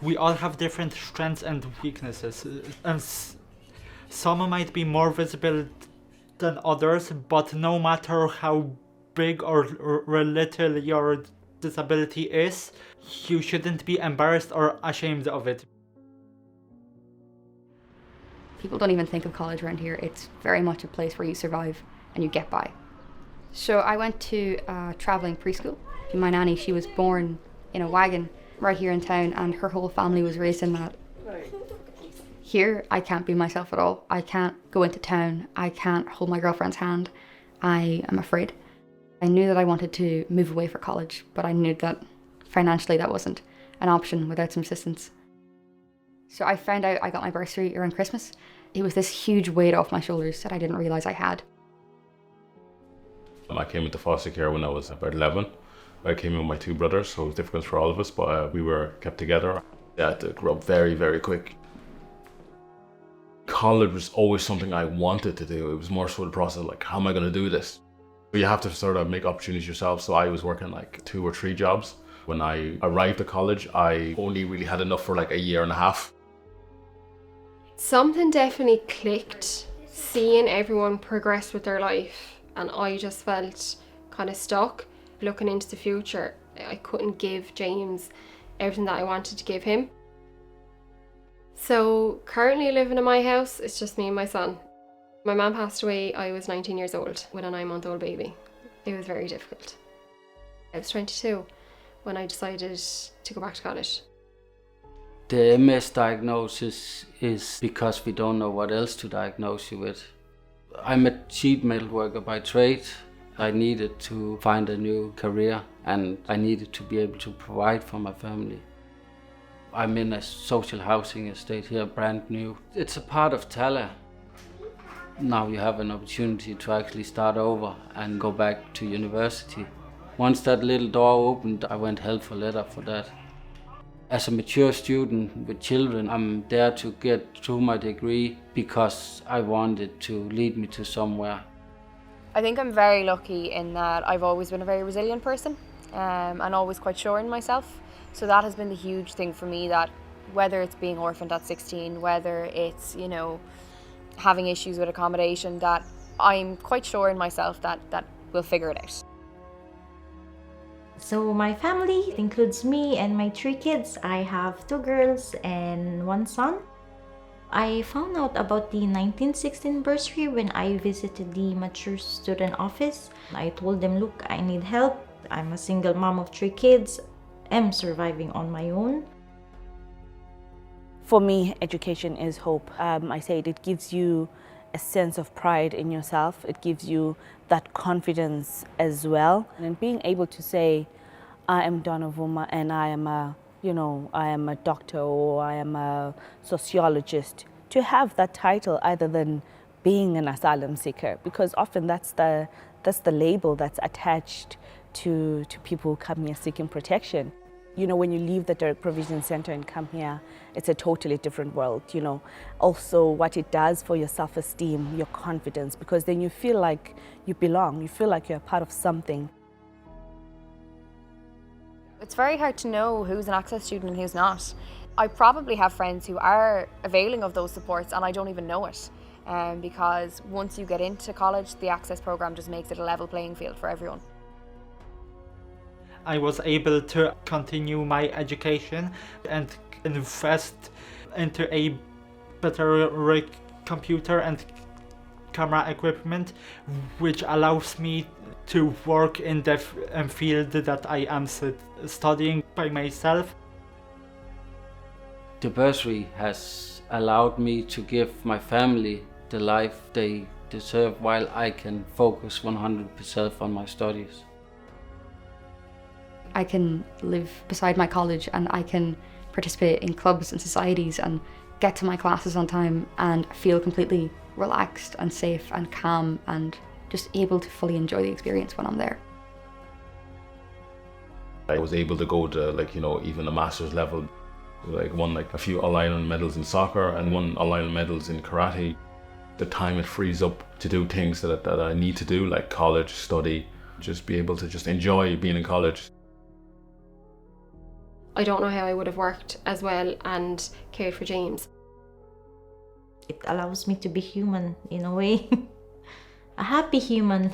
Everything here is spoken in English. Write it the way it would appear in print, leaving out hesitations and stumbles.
We all have different strengths and weaknesses, and some might be more visible than others, but no matter how big or little your disability is, you shouldn't be embarrassed or ashamed of it. People don't even think of college around here. It's very much a place where you survive and you get by. So I went to a travelling preschool. My nanny, she was born in a wagon right here in town, and her whole family was raised in that. Here, I can't be myself at all. I can't go into town. I can't hold my girlfriend's hand. I am afraid. I knew that I wanted to move away for college, but I knew that financially that wasn't an option without some assistance. So I found out I got my bursary around Christmas. It was this huge weight off my shoulders that I didn't realise I had. I came into foster care when I was about 11. I came in with my two brothers, so it was difficult for all of us, but we were kept together. I had to grow up very, very quick. College was always something I wanted to do. It was more so the process, like, how am I going to do this? You have to sort of make opportunities yourself, so I was working like 2 or 3 jobs. When I arrived at college, I only really had enough for like a year and a half. Something definitely clicked, seeing everyone progress with their life, and I just felt kind of stuck. Looking into the future, I couldn't give James everything that I wanted to give him. So currently living in my house, it's just me and my son. My mum passed away, I was 19 years old with a 9-month-old baby. It was very difficult. I was 22 when I decided to go back to college. The MS diagnosis is because we don't know what else to diagnose you with. I'm a sheet metal worker by trade. I needed to find a new career, and I needed to be able to provide for my family. I'm in a social housing estate here, brand new. It's a part of Tala. Now you have an opportunity to actually start over and go back to university. Once that little door opened, I went hell for leather for that. As a mature student with children, I'm there to get through my degree because I want it to lead me to somewhere. I think I'm very lucky in that I've always been a very resilient person and always quite sure in myself. So that has been the huge thing for me, that whether it's being orphaned at 16, whether it's, having issues with accommodation, that I'm quite sure in myself that we'll figure it out. So my family includes me and my 3 kids. I have 2 girls and 1 son. I found out about the 1916 bursary when I visited the mature student office. I told them, look, I need help. I'm a single mom of 3 kids. I'm surviving on my own. For me, education is hope. I say it gives you a sense of pride in yourself. It gives you that confidence as well. And being able to say, I am Donnah and I am a doctor or I am a sociologist, to have that title other than being an asylum seeker, because often that's the label that's attached to people who come here seeking protection. When you leave the direct provision center and come here, it's a totally different world, Also what it does for your self-esteem, your confidence, because then you feel like you belong, you feel like you're a part of something. It's very hard to know who's an access student and who's not. I probably have friends who are availing of those supports and I don't even know it. Because once you get into college, the access program just makes it a level playing field for everyone. I was able to continue my education and invest into a better computer and camera equipment, which allows me to work in the field that I am studying by myself. The bursary has allowed me to give my family the life they deserve while I can focus 100% on my studies. I can live beside my college and I can participate in clubs and societies and get to my classes on time and feel completely relaxed and safe and calm and just able to fully enjoy the experience when I'm there. I was able to go to even a master's level. Won a few All-Ireland medals in soccer and won All-Ireland medals in karate. The time it frees up to do things that I need to do, like college, study, just be able to just enjoy being in college. I don't know how I would have worked as well and cared for James. It allows me to be human in a way. A happy human.